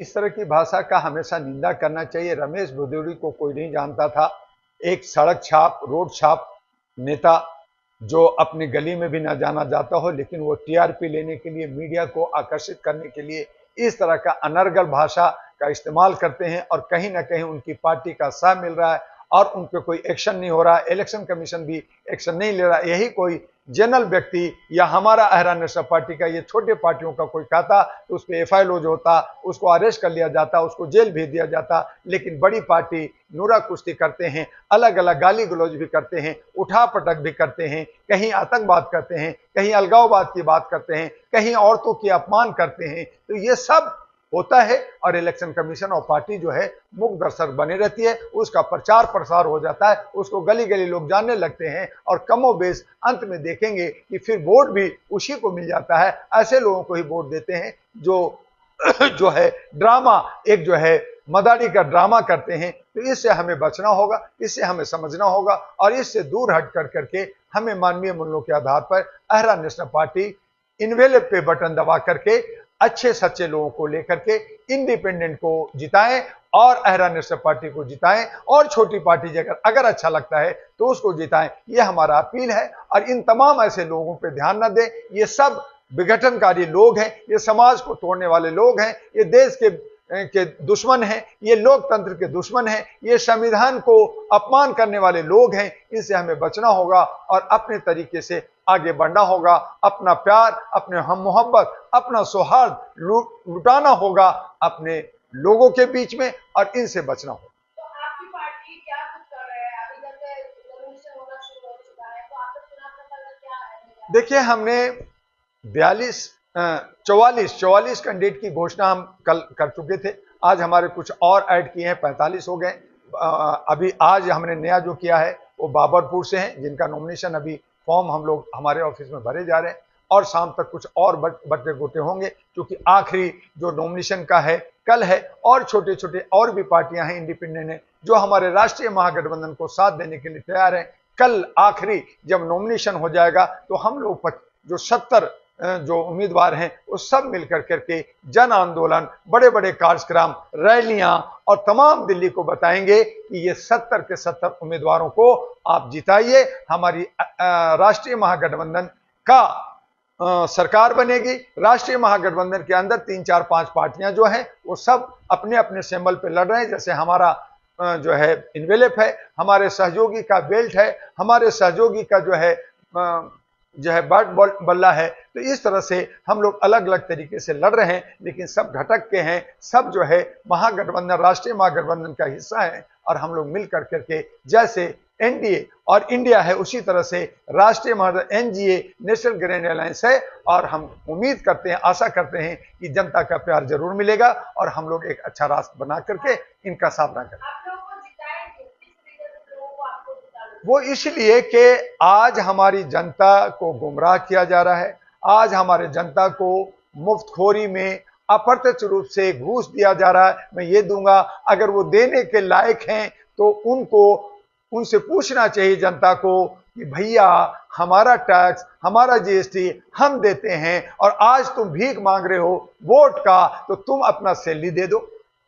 इस तरह की भाषा का हमेशा निंदा करना चाहिए। रमेश भदौरिया को कोई नहीं जानता था, एक सड़क छाप, रोड छाप नेता जो अपनी गली में भी ना जाना जाता हो, लेकिन वो टीआरपी लेने के लिए, मीडिया को आकर्षित करने के लिए इस तरह का अनर्गल भाषा का इस्तेमाल करते हैं और कहीं ना कहीं उनकी पार्टी का साथ मिल रहा है और उन पर कोई एक्शन नहीं हो रहा है। इलेक्शन कमीशन भी एक्शन नहीं ले रहा। यही कोई जनरल व्यक्ति या हमारा अहरा नेशनल पार्टी का, ये छोटे पार्टियों का कोई कहता तो उस पर एफआईआर लॉन्च होता, उसको अरेस्ट कर लिया जाता, उसको जेल भेज दिया जाता। लेकिन बड़ी पार्टी नूरा कुश्ती करते हैं, अलग अलग गाली गलौज भी करते हैं, उठा पटक भी करते हैं, कहीं आतंकवाद करते हैं, कहीं अलगाववाद की बात करते हैं, कहीं औरतों की अपमान करते हैं। तो ये सब होता है और इलेक्शन कमीशन और पार्टी जो है मुख दर्शक बने रहती है, उसका प्रचार प्रसार हो जाता है, उसको गली गली लोग जानने लगते हैं और कमोबेश अंत में देखेंगे कि फिर वोट भी उसी को मिल जाता है। ऐसे लोगों को ही वोट देते हैं जो है ड्रामा, एक जो है मदारी का ड्रामा करते हैं। तो इससे हमें बचना होगा, इससे हमें समझना होगा और इससे दूर हट करके हमें मानवीय मूल्यों के आधार पर अहरा नेशनल पार्टी इनवेलेप पे बटन दबा करके अच्छे सच्चे लोगों को लेकर के इंडिपेंडेंट को जिताएं और अहरा नेशनल पार्टी को जिताएं और छोटी पार्टी अगर अच्छा लगता है तो उसको जिताएं। ये हमारा अपील है और इन तमाम ऐसे लोगों पे ध्यान न दें। ये सब विघटनकारी लोग हैं, ये समाज को तोड़ने वाले लोग हैं, ये देश के दुश्मन हैं, ये लोकतंत्र के दुश्मन हैं, ये संविधान को अपमान करने वाले लोग हैं। इनसे हमें बचना होगा और अपने तरीके से आगे बढ़ना होगा। अपना प्यार, अपने हम मोहब्बत, अपना सौहार्द लुटाना होगा अपने लोगों के बीच में और इनसे बचना होगा। तो आपकी पार्टी क्या कुछ कर रहे हैं? अभी जैसे नॉमिनेशन होना शुरू हो चुका है, तो आपका चुनाव प्रचार क्या है? देखिए, हमने 44 कैंडिडेट की घोषणा हम कल कर चुके थे। आज हमारे कुछ और ऐड किए हैं, 45 हो गए। अभी आज हमने नया जो किया है वो बाबरपुर से हैं, जिनका नॉमिनेशन अभी फॉर्म हम लोग हमारे ऑफिस में भरे जा रहे हैं और शाम तक कुछ और बटे गोटे होंगे, क्योंकि आखिरी जो नॉमिनेशन का है कल है। और छोटे छोटे और भी पार्टियां हैं, इंडिपेंडेंट हैं, जो हमारे राष्ट्रीय महागठबंधन को साथ देने के लिए तैयार हैं। कल आखिरी जब नॉमिनेशन हो जाएगा तो हम लोग जो 70 जो उम्मीदवार हैं वो सब मिलकर करके जन आंदोलन, बड़े बड़े कार्यक्रम, रैलियां और तमाम दिल्ली को बताएंगे कि ये 70 के 70 उम्मीदवारों को आप जिताइए। हमारी राष्ट्रीय महागठबंधन का सरकार बनेगी। राष्ट्रीय महागठबंधन के अंदर 3 4 5 पार्टियां जो हैं वो सब अपने अपने सिंबल पे लड़ रहे हैं। जैसे हमारा जो है इनवेलेप है, हमारे सहयोगी का बेल्ट है, हमारे सहयोगी का जो है बाट बल्ला है। तो इस तरह से हम लोग अलग अलग तरीके से लड़ रहे हैं, लेकिन सब घटक के हैं, सब जो है महागठबंधन, राष्ट्रीय महागठबंधन का हिस्सा है। और हम लोग मिल करके जैसे एनडीए और इंडिया है, उसी तरह से राष्ट्रीय महागठबंधन एनजीए, नेशनल ग्रैंड अलायंस है। और हम उम्मीद करते हैं, आशा करते हैं कि जनता का प्यार जरूर मिलेगा और हम लोग एक अच्छा राष्ट्र बना करके इनका सामना करें। वो इसलिए कि आज हमारी जनता को गुमराह किया जा रहा है, आज हमारे जनता को मुफ्तखोरी में अप्रत्यक्ष रूप से घूस दिया जा रहा है। मैं ये दूंगा, अगर वो देने के लायक हैं तो उनसे पूछना चाहिए जनता को कि भैया हमारा टैक्स, हमारा जीएसटी हम देते हैं और आज तुम भीख मांग रहे हो वोट का, तो तुम अपना सैलरी दे दो,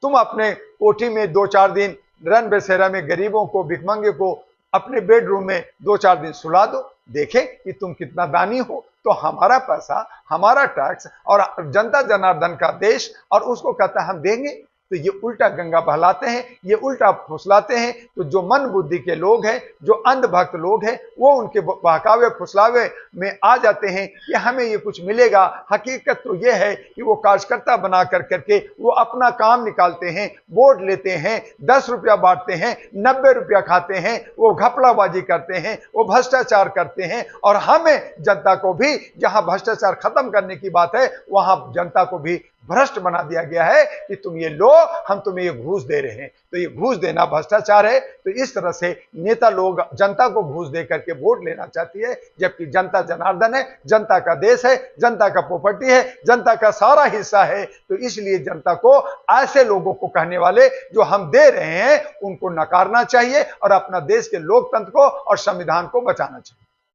तुम अपने कोठी में 2-4 दिन रन बसेरा में गरीबों को, भिखमंगे को अपने बेडरूम में 2-4 दिन सुला दो, देखें कि तुम कितना दानी हो। तो हमारा पैसा, हमारा टैक्स और जनता जनार्दन का देश, और उसको कहता है हम देंगे। तो ये उल्टा गंगा बहलाते हैं, ये उल्टा फुसलाते हैं। तो जो मन बुद्धि के लोग हैं, जो अंधभक्त लोग हैं, वो उनके बहकावे फुसलावे में आ जाते हैं कि हमें ये कुछ मिलेगा। हकीकत तो ये है कि वो कार्यकर्ता बना करके वो अपना काम निकालते हैं, वोट लेते हैं, 10 रुपया बांटते हैं, 90 रुपया खाते हैं, वो घपलाबाजी करते हैं, वो भ्रष्टाचार करते हैं। और हमें जनता को भी, जहां भ्रष्टाचार खत्म करने की बात है, वहां जनता को भी भ्रष्ट बना दिया गया है कि तुम ये लो, हम तुम्हें ये घूस दे रहे हैं। तो ये घूस देना भ्रष्टाचार है। तो इस तरह से नेता लोग जनता को घूस दे करके वोट लेना चाहती है, जबकि जनता जनार्दन है, जनता का देश है, जनता का प्रॉपर्टी है, जनता का सारा हिस्सा है। तो इसलिए जनता को ऐसे लोगों को कहने वाले जो हम दे रहे हैं उनको नकारना चाहिए और अपना देश के लोकतंत्र को और संविधान को बचाना चाहिए।